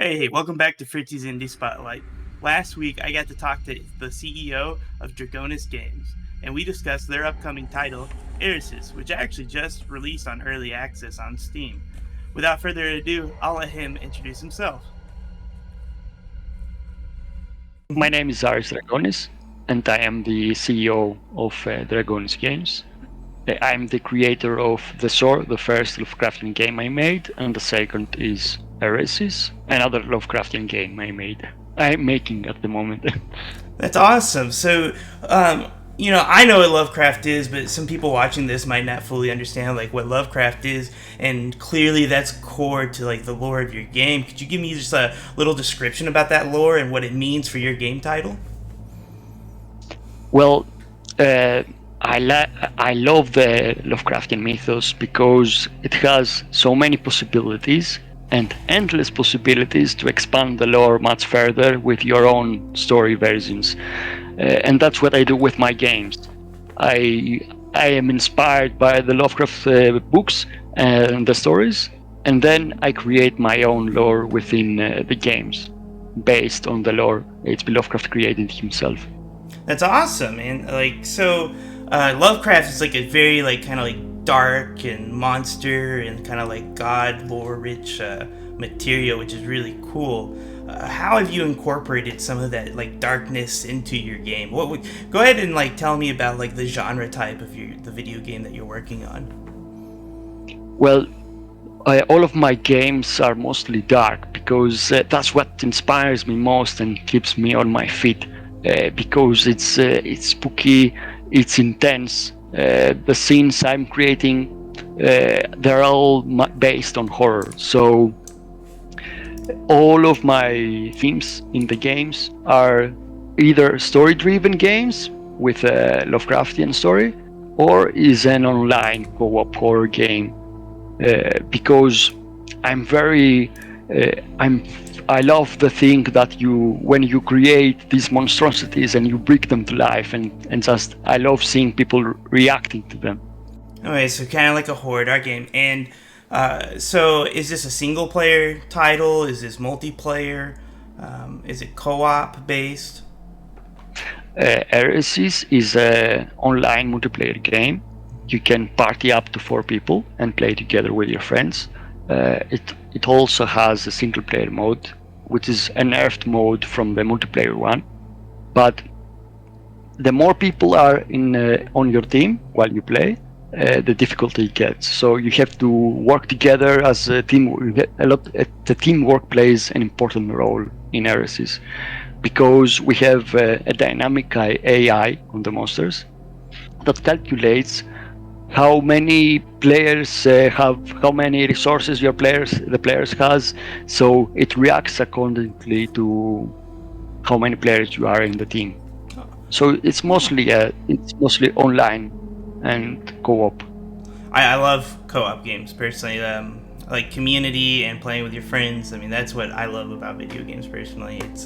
Hey, welcome back to Fritzy's Indie Spotlight. Last week, I got to talk to the CEO of Dragonis Games, and we discussed their upcoming title, Eresys, which actually just released on early access on Steam. Without further ado, I'll let him introduce himself. My name is Dragonis, and I am the CEO of Dragonis Games. I'm the creator of The Sword, the first Lovecraftian game I made, and the second is Eresys, another Lovecraftian game I'm making at the moment. That's awesome. I know what Lovecraft is, but some people watching this might not fully understand like what Lovecraft is, and clearly that's core to like the lore of your game. Could you give me just a little description about that lore and what it means for your game title? Well, uh, I love the Lovecraftian mythos because it has so many possibilities and endless possibilities to expand the lore much further with your own story versions. And that's what I do with my games. I I am inspired by the Lovecraft books and the stories, and then I create my own lore within the games based on the lore H.P. Lovecraft created himself. That's awesome, man. Lovecraft is like a very like kind of like dark and monster and kind of like god lore rich material, which is really cool. How have you incorporated some of that like darkness into your game? What would go ahead and like tell me about like the genre type of the video game that you're working on? Well, all of my games are mostly dark because that's what inspires me most and keeps me on my feet. Because it's spooky, it's intense. The scenes I'm creating, they're all based on horror. So all of my themes in the games are either story-driven games with a Lovecraftian story, or is an online co-op horror game because I'm very I'm I love the thing that when you create these monstrosities and you bring them to life, and just I love seeing people reacting to them. Okay, so kind of like a horror dark game, and so is this a single player title? Is this multiplayer? Is it co-op based? Eresys is an online multiplayer game. You can party up to 4 people and play together with your friends. It also has a single player mode, which is a nerfed mode from the multiplayer one. But the more people are in on your team while you play, the difficulty gets. So you have to work together as a team. The teamwork plays an important role in Eresys because we have a dynamic AI on the monsters that calculates how many players how many resources the players has, so it reacts accordingly to how many players you are in the team. So it's mostly online and co-op. I love co-op games personally. Like community and playing with your friends. I mean, that's what I love about video games personally. It's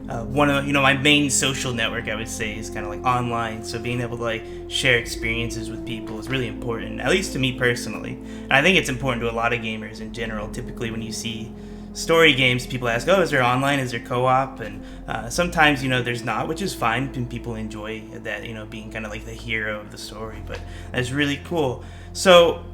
one of my main social network. I would say is kind of like online. So being able to like share experiences with people is really important, at least to me personally. And I think it's important to a lot of gamers in general. Typically, when you see story games, people ask, "Oh, is there online? Is there co-op?" And sometimes there's not, which is fine. And people enjoy that, being kind of like the hero of the story. But that's really cool. So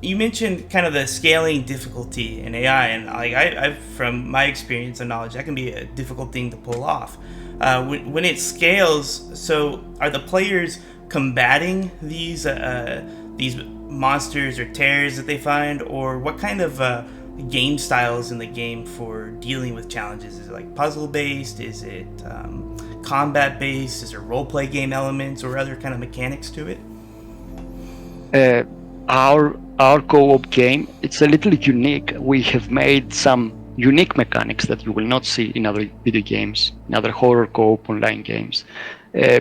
you mentioned kind of the scaling difficulty in AI, and like I've from my experience and knowledge, that can be a difficult thing to pull off. When it scales, so are the players combating these monsters or terrors that they find, or what kind of game styles in the game for dealing with challenges? Is it like puzzle based? Is it combat based? Is there role play game elements or other kind of mechanics to it? uh, our co-op game, it's a little unique. We have made some unique mechanics that you will not see in other video games, in other horror co-op online games.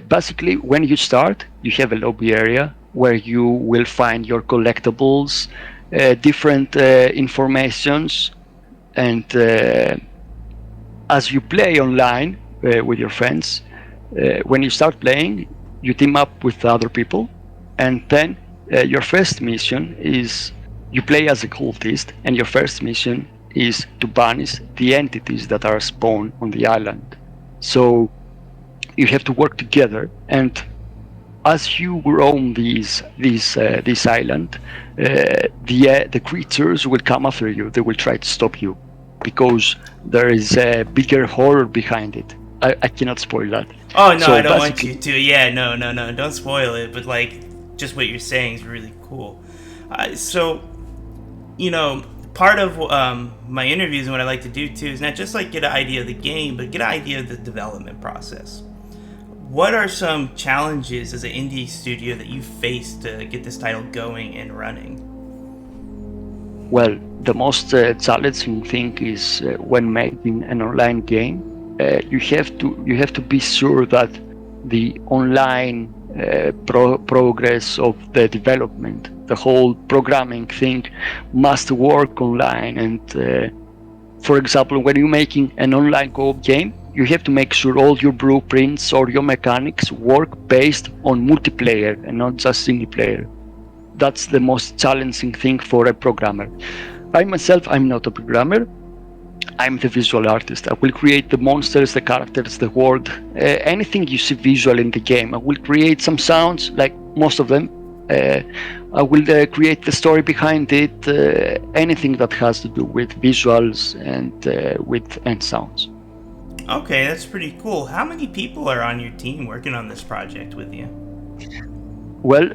Basically, when you start, you have a lobby area where you will find your collectibles, different informations, and as you play online with your friends, when you start playing, you team up with other people, and then your first mission is you play as a cultist, and your first mission is to banish the entities that are spawned on the island. So you have to work together, and as you roam this island, the creatures will come after you. They will try to stop you because there is a bigger horror behind it. I cannot spoil that. Oh no, So I don't want basically, you to. Yeah, no, don't spoil it. But like, just what you're saying is really cool. So, part of my interviews and what I like to do too is not just like get an idea of the game, but get an idea of the development process. What are some challenges as an indie studio that you faced to get this title going and running? well, the most challenging thing is when making an online game, you have to be sure that the online progress of the development, the whole programming thing, must work online. And for example, when you're making an online co-op game, you have to make sure all your blueprints or your mechanics work based on multiplayer and not just single player. That's the most challenging thing for a programmer. I myself, I'm not a programmer. I'm the visual artist. I will create the monsters, the characters, the world, anything you see visual in the game. I will create some sounds, like most of them. I will create the story behind it, anything that has to do with visuals and sounds. Okay, that's pretty cool. How many people are on your team working on this project with you? Well,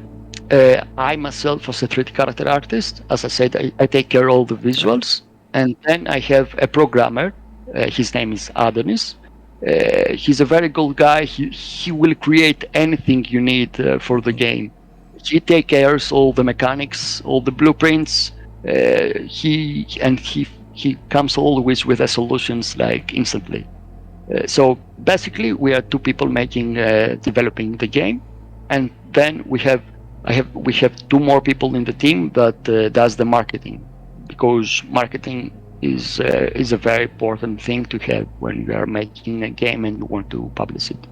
I myself, as a 3D character artist, as I said, I take care of all the visuals, and then I have a programmer. His name is Adonis. He's a very good guy. He will create anything you need for the game. He takes care of all the mechanics, all the blueprints. He comes always with the solutions like instantly. So basically, we are two people developing the game, and then we have two more people in the team that does the marketing, because marketing is a very important thing to have when you are making a game and you want to publish it.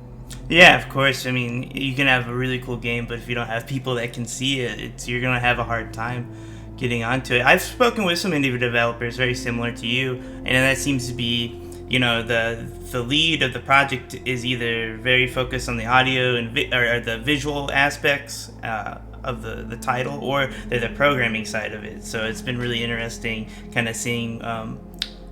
Yeah, of course. I mean, you can have a really cool game, but if you don't have people that can see it, you're gonna have a hard time getting onto it. I've spoken with some indie developers very similar to you, and that seems to be, the lead of the project is either very focused on the audio and or the visual aspects of the title, or they're the programming side of it. So it's been really interesting, kind of seeing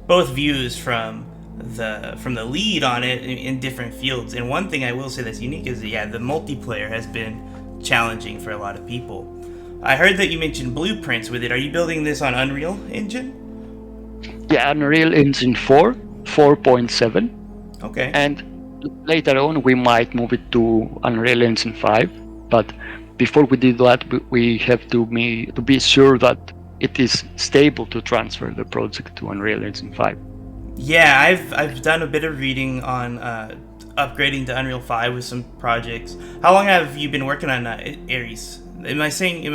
both views from the lead on it in different fields. And one thing I will say that's unique is the multiplayer has been challenging for a lot of people. I heard that you mentioned blueprints with it. Are you building this on Unreal Engine? Yeah, Unreal Engine 4, 4.7. Okay. And later on, we might move it to Unreal Engine 5. But before we do that, we have to be sure that it is stable to transfer the project to Unreal Engine 5. Yeah, I've done a bit of reading on upgrading to Unreal 5 with some projects. How long have you been working on Eresys? Am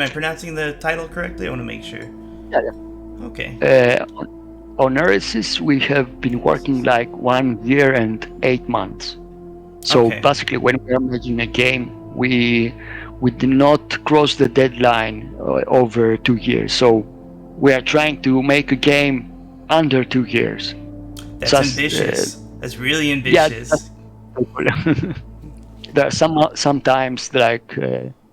I pronouncing the title correctly? I want to make sure. Yeah. Okay. On Eresys, we have been working like 1 year and 8 months. So Okay. basically, when we are making a game, we did not cross the deadline over 2 years. So we are trying to make a game under 2 years. That's ambitious. That's really ambitious. Yeah, there are sometimes like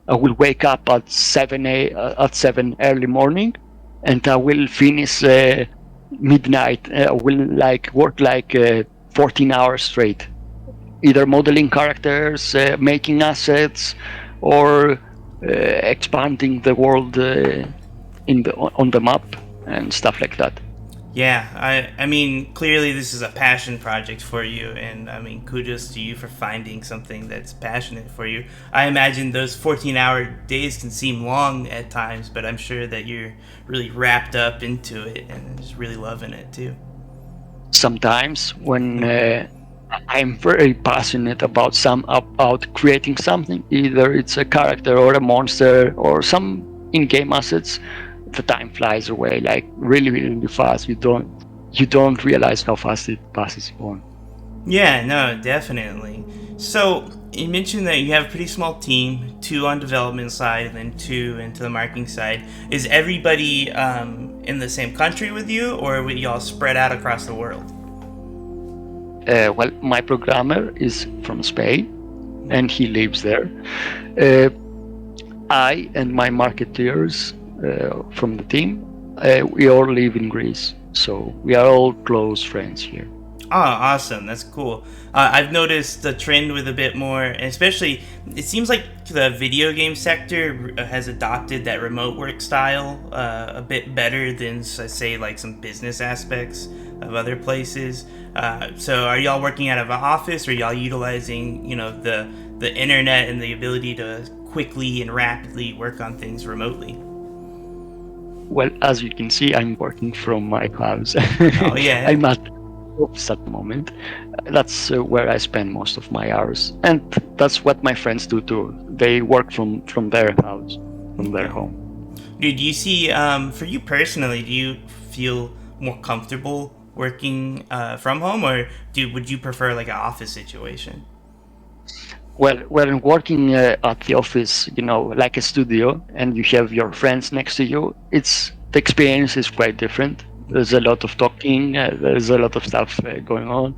I will wake up at 7 early morning, and I will finish midnight. I will work 14 hours straight, either modeling characters, making assets, or expanding the world on the map and stuff like that. Yeah, I mean, clearly this is a passion project for you, and I mean, kudos to you for finding something that's passionate for you. I imagine those 14-hour days can seem long at times, but I'm sure that you're really wrapped up into it and just really loving it too. Sometimes when I'm very passionate about creating something, either it's a character or a monster or some in-game assets, the time flies away really, really fast. You don't realize how fast it passes on. Yeah, no, definitely. So you mentioned that you have a pretty small team, two on development side and then two into the marketing side. Is everybody in the same country with you, or are y'all spread out across the world? Well, my programmer is from Spain, and he lives there. Uh, I and my marketeers from the team, we all live in Greece, so we are all close friends here. Oh, awesome. That's cool. I've noticed the trend with a bit more, and especially, it seems like the video game sector has adopted that remote work style a bit better than, say, like some business aspects of other places. So, are y'all working out of an office, or y'all utilizing, the internet and the ability to quickly and rapidly work on things remotely? Well, as you can see, I'm working from my house. Oh, yeah. I'm at office at the moment. That's where I spend most of my hours, and that's what my friends do too. They work from their house, from their Okay. home. Dude, do you see, for you personally, do you feel more comfortable working from home, or would you prefer like an office situation? Well, when working at the office, like a studio, and you have your friends next to you, the experience is quite different. There's a lot of talking, there's a lot of stuff going on.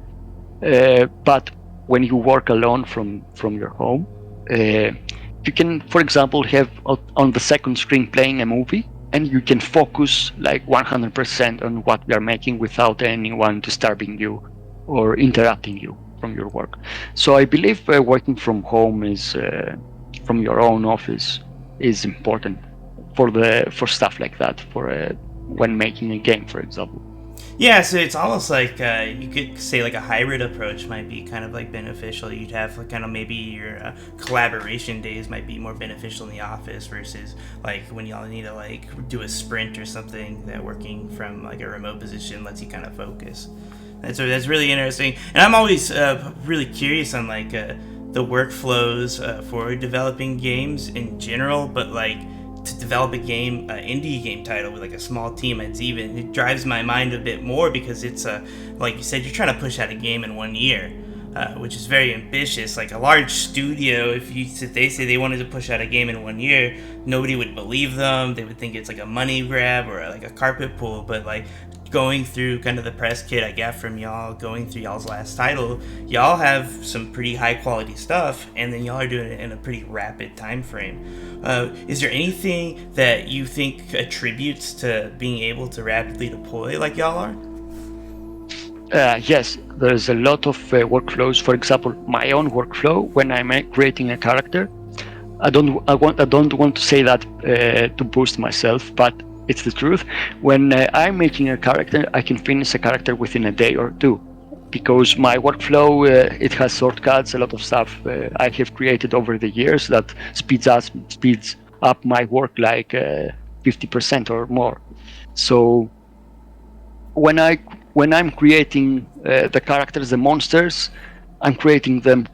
But when you work alone from your home, you can, for example, have on the second screen playing a movie, and you can focus like 100% on what we are making without anyone disturbing you or interrupting you from your work. So I believe working from home is from your own office is important for stuff like that, for when making a game, for example. Yeah, so it's almost like you could say like a hybrid approach might be kind of like beneficial. You'd have like kind of maybe your collaboration days might be more beneficial in the office versus like when y'all need to like do a sprint or something, that working from like a remote position lets you kind of focus. That's really interesting, and I'm always really curious on like the workflows for developing games in general, but like to develop a game, an indie game title with like a small team, it drives my mind a bit more because it's like you said, you're trying to push out a game in 1 year, which is very ambitious. Like a large studio, if they say they wanted to push out a game in 1 year, nobody would believe them. They would think it's like a money grab or like a carpet pull. But like going through kind of the press kit I got from y'all, going through y'all's last title, y'all have some pretty high quality stuff, and then y'all are doing it in a pretty rapid time frame. Is there anything that you think attributes to being able to rapidly deploy like y'all are? Yes, there's a lot of workflows. For example, my own workflow when I'm creating a character. I don't want to say that to boost myself, but it's the truth. When I'm making a character, I can finish a character within a day or two, because my workflow it has shortcuts, a lot of stuff I have created over the years that speeds up my work like 50% or more. So when I when I'm creating the characters, the monsters, I'm creating them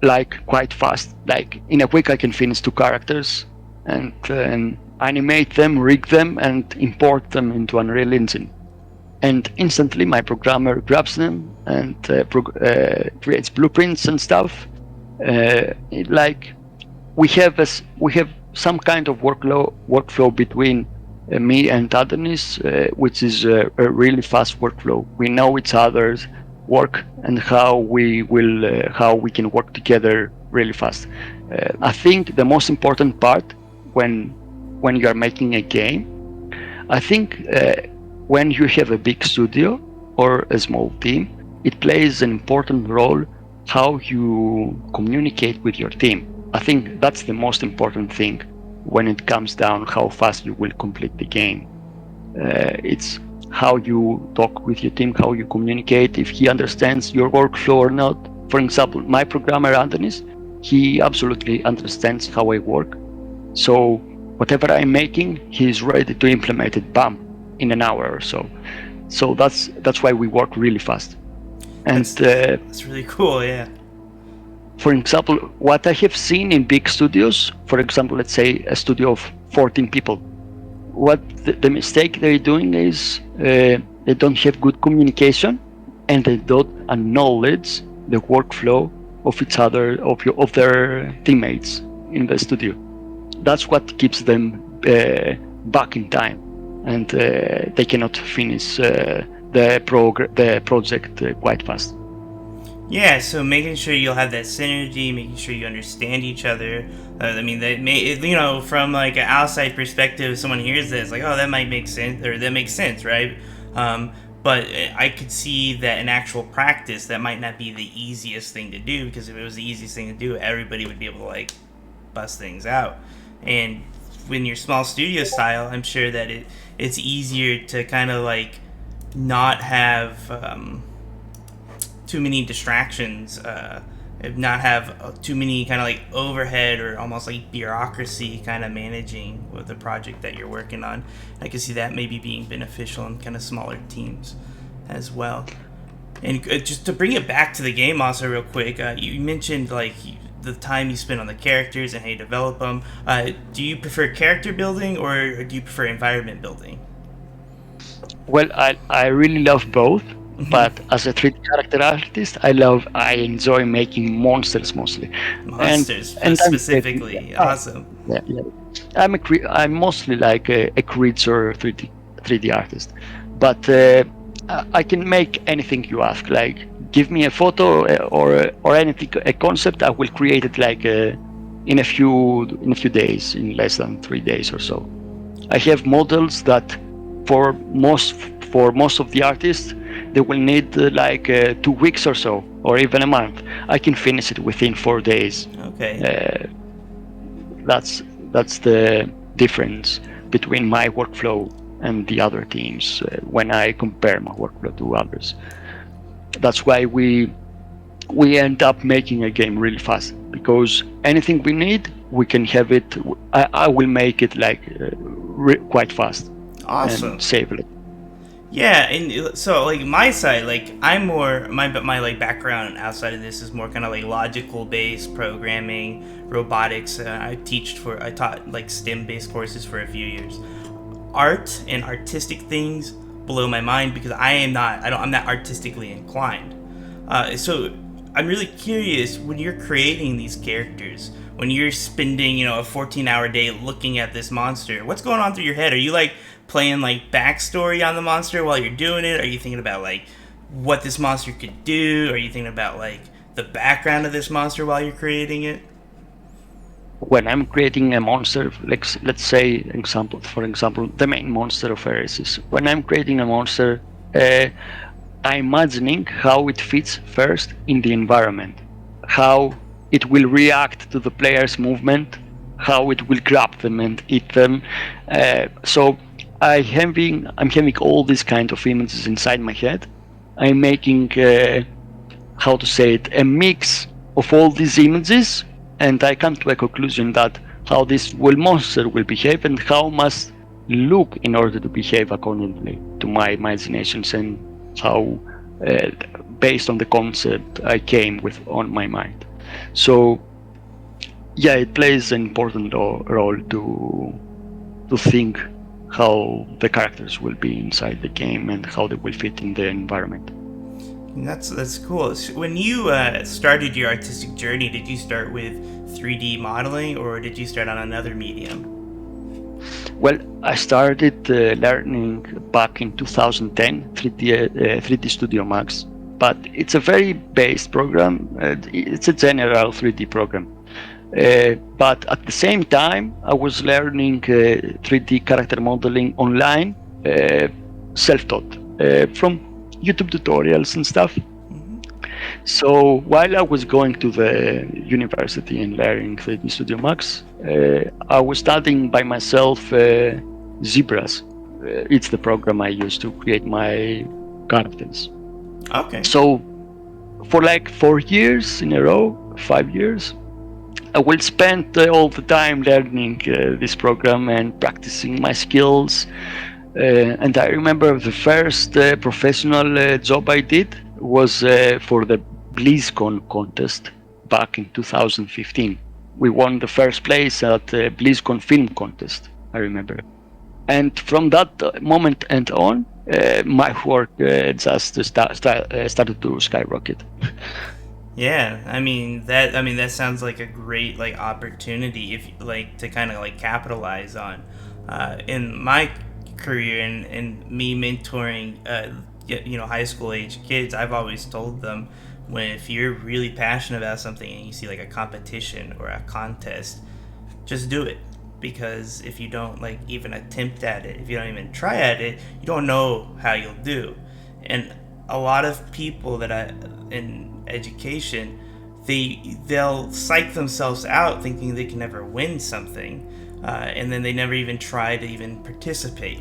like quite fast. Like in a week, I can finish two characters and animate them, rig them, and import them into Unreal Engine. And instantly, my programmer grabs them and creates blueprints and stuff. Like we have some kind of workflow between me and Adonis, which is a really fast workflow. We know each other's work and how we can work together really fast. I think the most important part when you are making a game, I think when you have a big studio or a small team, it plays an important role how you communicate with your team. I think that's the most important thing when it comes down how fast you will complete the game. It's how you talk with your team, how you communicate, if he understands your workflow or not. For example, my programmer Antonis, he absolutely understands how I work. So whatever I'm making, he's ready to implement it, bam, in an hour or so. So that's why we work really fast. And That's really cool, yeah. for example, what I have seen in big studios, for example, let's say a studio of 14 people, what the mistake they're doing is they don't have good communication and they don't acknowledge the workflow of each other, of their teammates in the studio. That's what keeps them back in time, and they cannot finish the project quite fast. Yeah, so making sure you'll have that synergy, making sure you understand each other. I mean, that may, from like an outside perspective, someone hears this like, oh, that might make sense, or that makes sense, right? Um, but I could see that in actual practice, that might not be the easiest thing to do, because if it was the easiest thing to do, everybody would be able to like bust things out. And when you're small studio style, I'm sure that it's easier to kind of like not have too many distractions, not have too many kind of like overhead or almost like bureaucracy kind of managing with the project that you're working on. I can see that maybe being beneficial in kind of smaller teams as well. And just to bring it back to the game also real quick, you mentioned like the time you spend on the characters and how you develop them. Do you prefer character building or do you prefer environment building? Well, I really love both, but as a 3D character artist, I enjoy making monsters mostly, Monsters and I'm creating, specifically. Awesome. yeah, yeah. I'm mostly like a creature 3D artist, but I can make anything you ask. Like, give me a photo or anything, a concept, I will create it like in a few days, in less than 3 days or so. I have models that for most of the artists, they will need like 2 weeks or so, or even a month. I can finish it within 4 days. Okay. That's the difference between my workflow and the other teams when I compare my workflow to others. That's why we end up making a game really fast, because anything we need, we can have it. I will make it like quite fast. Awesome. And save it. Yeah, and so like my side, like I'm more my like background outside of this is more kind of like logical based programming, robotics. I taught like STEM based courses for a few years. Art and artistic things blow my mind because I'm not artistically inclined. So I'm really curious when you're creating these characters, when you're spending, a 14-hour day looking at this monster, what's going on through your head? Are you like playing like backstory on the monster while you're doing it? Are you thinking about like what this monster could do? Are you thinking about like the background of this monster while you're creating it? When I'm creating a monster, like let's say, for example, the main monster of Eresys. When I'm creating a monster, I'm imagining how it fits first in the environment, how it will react to the player's movement, how it will grab them and eat them. So I'm having all these kind of images inside my head. I'm making how to say it, a mix of all these images, and I come to a conclusion that how this monster will behave and how must look in order to behave accordingly to my imaginations and how based on the concept I came with on my mind. So yeah, it plays an important role to think how the characters will be inside the game and how they will fit in the environment. That's cool. When you started your artistic journey, did you start with 3D modeling or did you start on another medium? Well, I started learning back in 2010 3D Studio Max, but it's a very base program. It's a general 3D program. But at the same time, I was learning 3D character modeling online, self-taught, from YouTube tutorials and stuff. So while I was going to the university and learning 3D Studio Max, I was studying by myself Zebras. It's the program I use to create my characters. Okay. So for like 4 years in a row, 5 years, I will spend all the time learning this program and practicing my skills. And I remember the first professional job I did was for the BlizzCon contest back in 2015. We won the first place at the BlizzCon film contest, I remember. And from that moment and on, my work just started to skyrocket. Yeah, I mean that sounds like a great like opportunity if like to kind of like capitalize on. In my career and me mentoring, high school age kids, I've always told them when if you're really passionate about something and you see like a competition or a contest, just do it, because if you don't like even attempt at it, if you don't even try at it, you don't know how you'll do. And a lot of people that I in education, they'll psych themselves out thinking they can never win something, and then they never even try to even participate,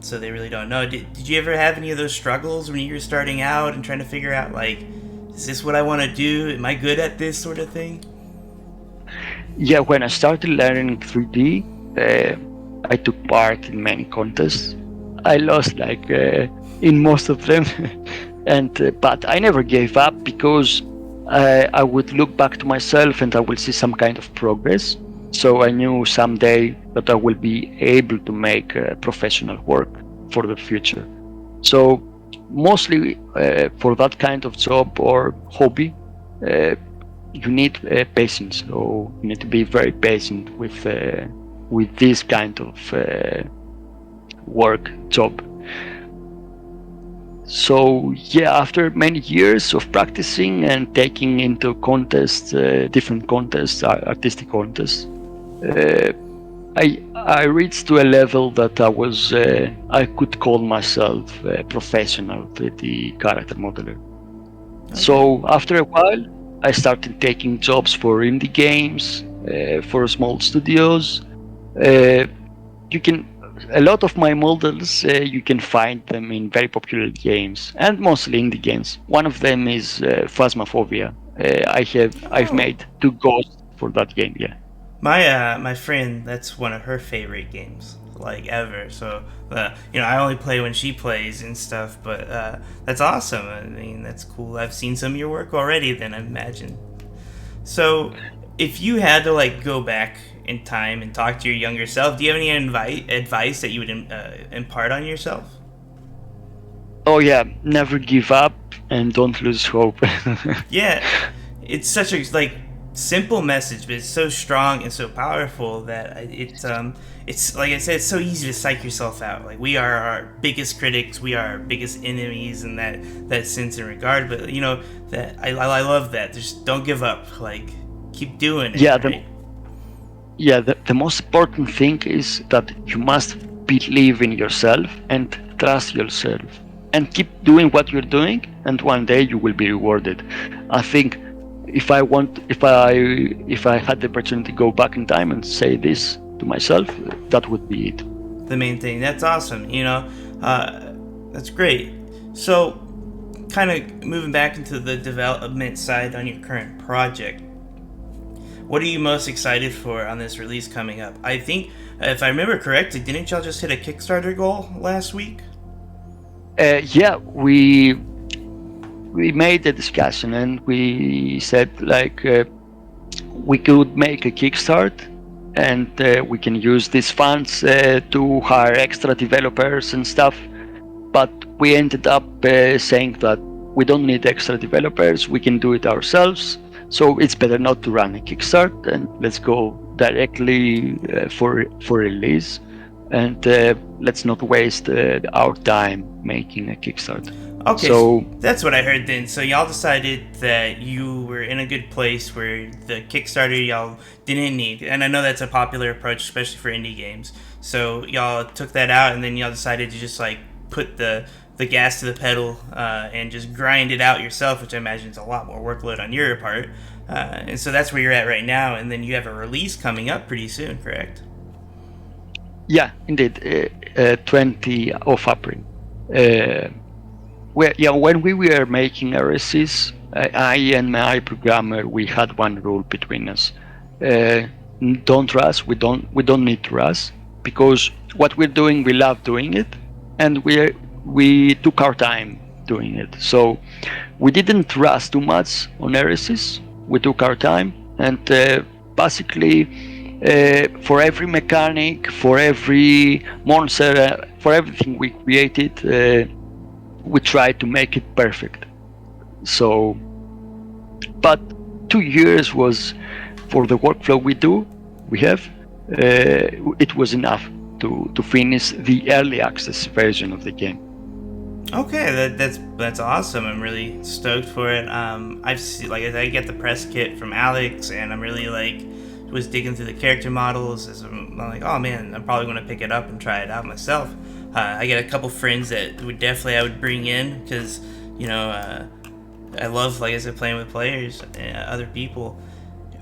so they really don't know. Did you ever have any of those struggles when you were starting out and trying to figure out like, is this what I want to do, am I good at this sort of thing? Yeah, when I started learning 3D, I took part in many contests. I lost like in most of them, and but I never gave up because I would look back to myself and I will see some kind of progress. So I knew someday that I will be able to make professional work for the future. So mostly for that kind of job or hobby, uh, you need patience. So you need to be very patient with this kind of work job. So yeah, after many years of practicing and taking into contests, different contests, artistic contests, uh, I reached to a level that I could call myself a professional 3D character modeler. Okay. So after a while, I started taking jobs for indie games, for small studios. Uh, you can a lot of my models you can find them in very popular games and mostly indie games. One of them is Phasmophobia. I've Oh, made two ghosts for that game. Yeah. my friend, that's one of her favorite games like ever. So I only play when she plays and stuff, but that's awesome. I mean, that's cool. I've seen some of your work already. Then I imagine. So, if you had to like go back in time and talk to your younger self, do you have any advice that you would impart on yourself? Oh yeah, never give up and don't lose hope. Yeah, it's such a like simple message, but it's so strong and so powerful that it's like I said, it's so easy to psych yourself out. Like we are our biggest critics, we are our biggest enemies in that sense and regard. But that I love that. Just don't give up. Like keep doing it. yeah, Right. the most important thing is that you must believe in yourself and trust yourself and keep doing what you're doing, and one day you will be rewarded. I think if I had the opportunity to go back in time and say this to myself, that would be it. The main thing. That's awesome. That's great. So, kind of moving back into the development side on your current project, what are you most excited for on this release coming up? I think, if I remember correctly, didn't y'all just hit a Kickstarter goal last week? Yeah, we made a discussion and we said like we could make a kickstart and we can use these funds to hire extra developers and stuff, but we ended up saying that we don't need extra developers, we can do it ourselves, so it's better not to run a kickstart and let's go directly for release, and let's not waste our time making a kickstart. Okay, So that's what I heard then. So y'all decided that you were in a good place where the Kickstarter y'all didn't need, and I know that's a popular approach, especially for indie games. So y'all took that out, and then y'all decided to just like put the gas to the pedal and just grind it out yourself, which I imagine is a lot more workload on your part. And so that's where you're at right now, and then you have a release coming up pretty soon, correct? yeah, indeed, 20 of April. Uh, when we were making Eresys, I and my programmer, we had one rule between us: uh, don't rush. We don't need to rush because what we're doing, we love doing it, and we took our time doing it. So we didn't rush too much on Eresys. We took our time, and basically, for every mechanic, for every monster, for everything we created. We try to make it perfect. So but 2 years was for the workflow we have. It was enough to finish the early access version of the game. Okay, that's awesome. I'm really stoked for it. I've seen, like, I get the press kit from Alex, and I'm really like was digging through the character models. As I'm like, oh man, I'm probably going to pick it up and try it out myself. I get a couple friends that I would bring in because I love, like I said, playing with players, other people.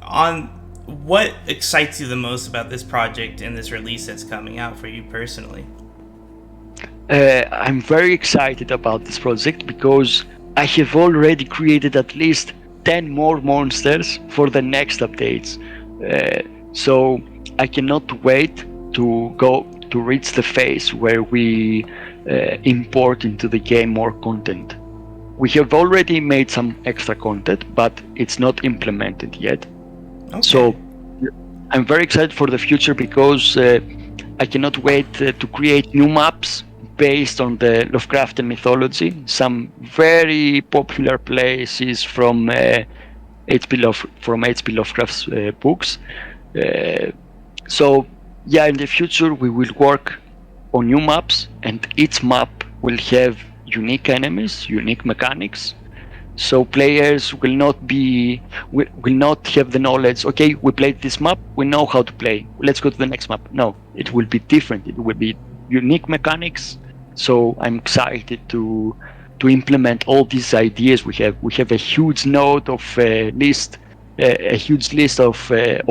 On what excites you the most about this project and this release that's coming out for you personally? I'm very excited about this project because I have already created at least 10 more monsters for the next updates. So I cannot wait to go to reach the phase where we import into the game more content. We have already made some extra content, but it's not implemented yet. Okay. So I'm very excited for the future because I cannot wait to create new maps based on the Lovecraftian mythology. Some very popular places from H.P. Lovecraft's books. So yeah, in the future we will work on new maps, and each map will have unique enemies, unique mechanics. So players will not have the knowledge. Okay, we played this map, we know how to play. Let's go to the next map. No, it will be different. It will be unique mechanics. So I'm excited to implement all these ideas. We have a huge note of a huge list of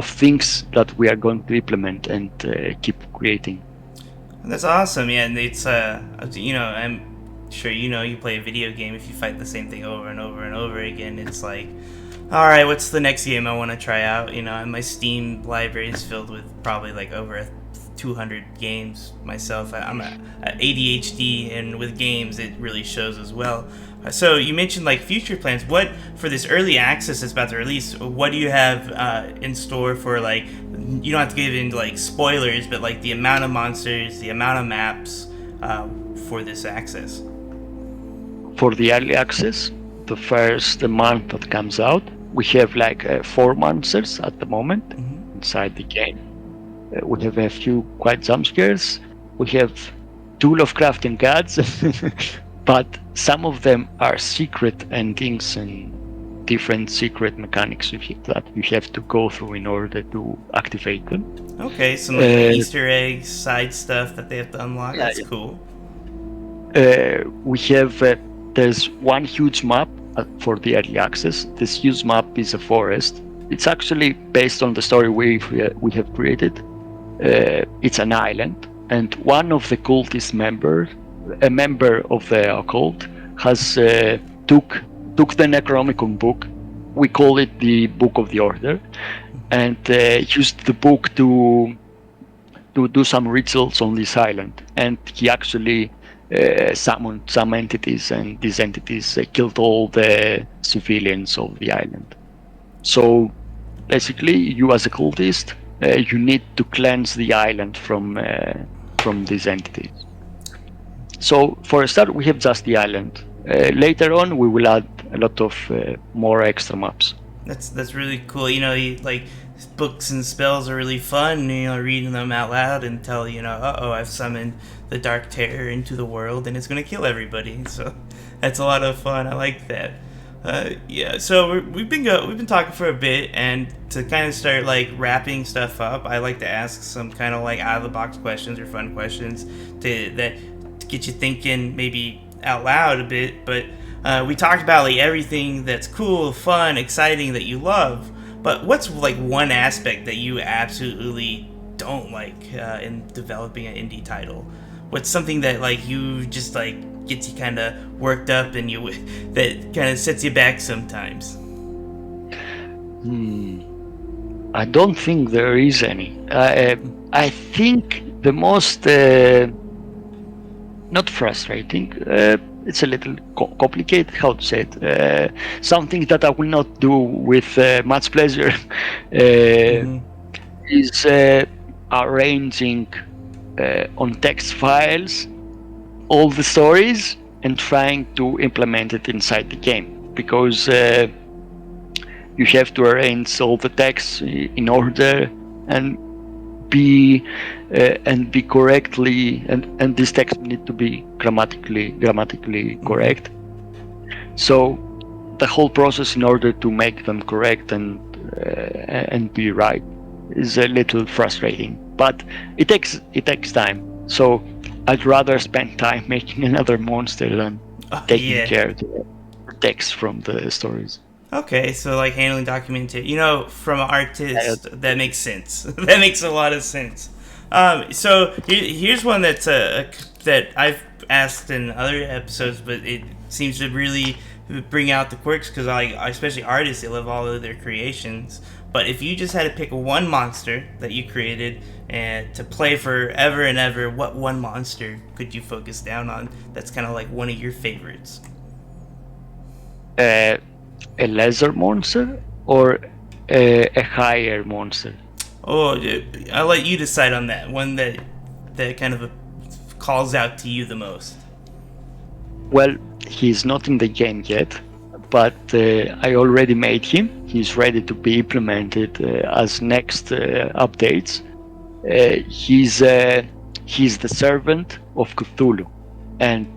things that we are going to implement and keep creating. That's awesome. Yeah, and it's I'm sure you play a video game. If you fight the same thing over and over and over again, it's like, all right, what's the next game I want to try out? And my Steam library is filled with probably like over 200 games myself. I'm a ADHD, and with games it really shows as well. So you mentioned like future plans. What for this early access that's about to release? What do you have in store for, like, you don't have to give into like spoilers, but like the amount of monsters, the amount of maps for this access? For the early access, the first month that comes out, we have like 4 monsters at the moment inside the game. We have a few quite jump scares. We have 2 Lovecraftian gods, but some of them are secret endings and different secret mechanics that you have to go through in order to activate them. Okay, some like Easter eggs, side stuff that they have to unlock. Yeah, that's cool. We have there's one huge map for the early access. This huge map is a forest. It's actually based on the story we have created. It's an island, and one of the cultist members, a member of the occult, has took the Necronomicon book. We call it the Book of the Order, and used the book to do some rituals on this island. And he actually summoned some entities, and these entities killed all the civilians of the island. So basically, you as a cultist, you need to cleanse the island from these entities. So for a start, we have just the island. Later on, we will add a lot of more extra maps. That's really cool. Like, books and spells are really fun. Reading them out loud until I've summoned the Dark Terror into the world and it's gonna kill everybody. So that's a lot of fun. I like that. Yeah, so we've been talking for a bit, and to kind of start like wrapping stuff up, I like to ask some kind of like out of the box questions or fun questions to get you thinking maybe out loud a bit. But we talked about like everything that's cool, fun, exciting that you love. But what's like one aspect that you absolutely don't like in developing an indie title? What's something that like you just like gets you kind of worked up and that kind of sets you back sometimes? I don't think there is any. I think the most not frustrating. It's a little complicated how to say it. Something that I will not do with much pleasure is arranging on text files all the stories and trying to implement it inside the game, because You have to arrange all the texts in order and be correctly, and these texts need to be grammatically correct. So the whole process in order to make them correct and be right is a little frustrating, but it takes time. So I'd rather spend time making another monster than taking care of the text from the stories. Okay, so like handling documentation, from an artist, that makes sense. That makes a lot of sense. So here's one that's that I've asked in other episodes, but it seems to really bring out the quirks because especially artists, they love all of their creations. But if you just had to pick one monster that you created and to play forever and ever, what one monster could you focus down on? That's kind of like one of your favorites. A lesser monster or a higher monster? Oh, I'll let you decide on that. One that kind of calls out to you the most. Well, he's not in the game yet, but I already made him. He's ready to be implemented as next updates. He's the servant of Cthulhu, and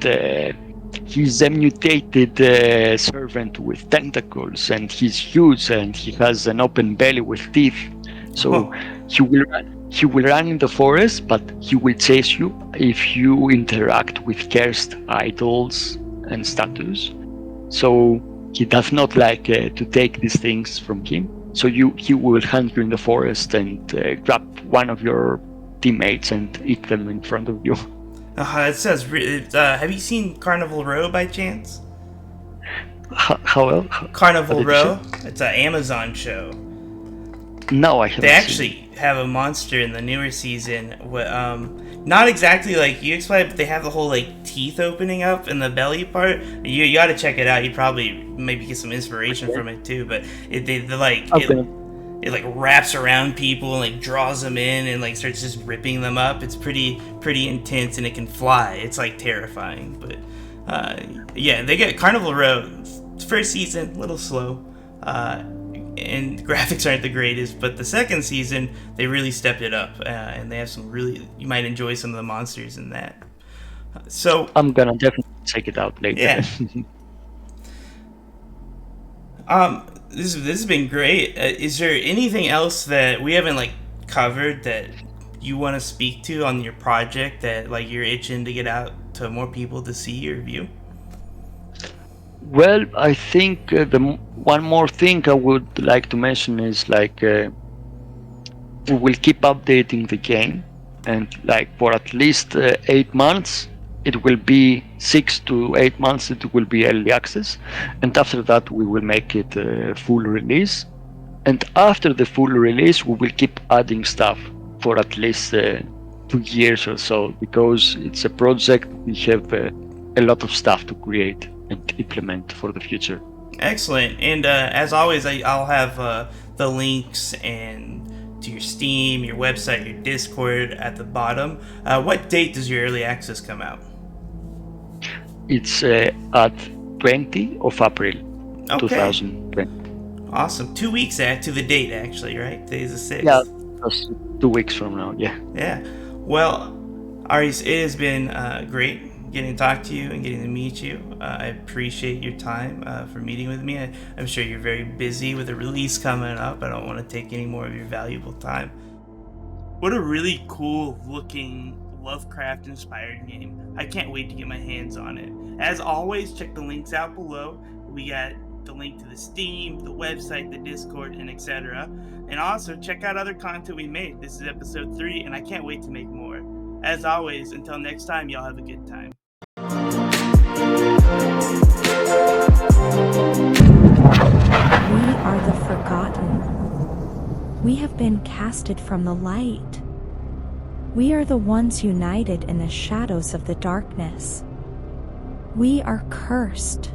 he's a mutated servant with tentacles, and he's huge, and he has an open belly with teeth. So he will run in the forest, but he will chase you if you interact with cursed idols and statues. So he does not like to take these things from him. So he will hunt you in the forest and grab one of your teammates and eat them in front of you. That sounds really. Have you seen Carnival Row by chance? How Carnival Row. It's an Amazon show. No, I haven't. They actually have a monster in the newer season. Not exactly like you explained, but they have the whole like teeth opening up in the belly part. You got to check it out. You probably maybe get some inspiration from it too. But it like wraps around people and like draws them in and like starts just ripping them up. It's pretty intense, and it can fly. It's like terrifying. But they get Carnival Row first season a little slow. And graphics aren't the greatest, but the second season they really stepped it up, and they have some really, you might enjoy some of the monsters in that. So I'm gonna definitely check it out later. Yeah. This has been great. Is there anything else that we haven't like covered that you want to speak to on your project that like you're itching to get out to more people to see or view? Well, I think the one more thing I would like to mention is like we will keep updating the game, and like for at least 8 months, it will be 6 to 8 months. It will be early access, and after that we will make it full release. And after the full release, we will keep adding stuff for at least 2 years or so, because it's a project we have a lot of stuff to create and implement for the future. Excellent. And as always, I'll have the links and to your Steam, your website, your Discord at the bottom. What date does your early access come out? It's at 20 of April, 2020. Awesome. 2 weeks to the date, actually, right? Today's the 6th. Yeah, just 2 weeks from now, yeah. Yeah. Well, Ares, it has been great getting to talk to you and getting to meet you. I appreciate your time for meeting with me. I'm sure you're very busy with a release coming up. I don't want to take any more of your valuable time. What a really cool looking Lovecraft inspired game. I can't wait to get my hands on it. As always, check the links out below. We got the link to the Steam, the website, the Discord, and etc. And also check out other content we made. This is episode 3, and I can't wait to make more. As always, until next time, y'all have a good time. We are the forgotten. We have been casted from the light. We are the ones united in the shadows of the darkness. We are cursed.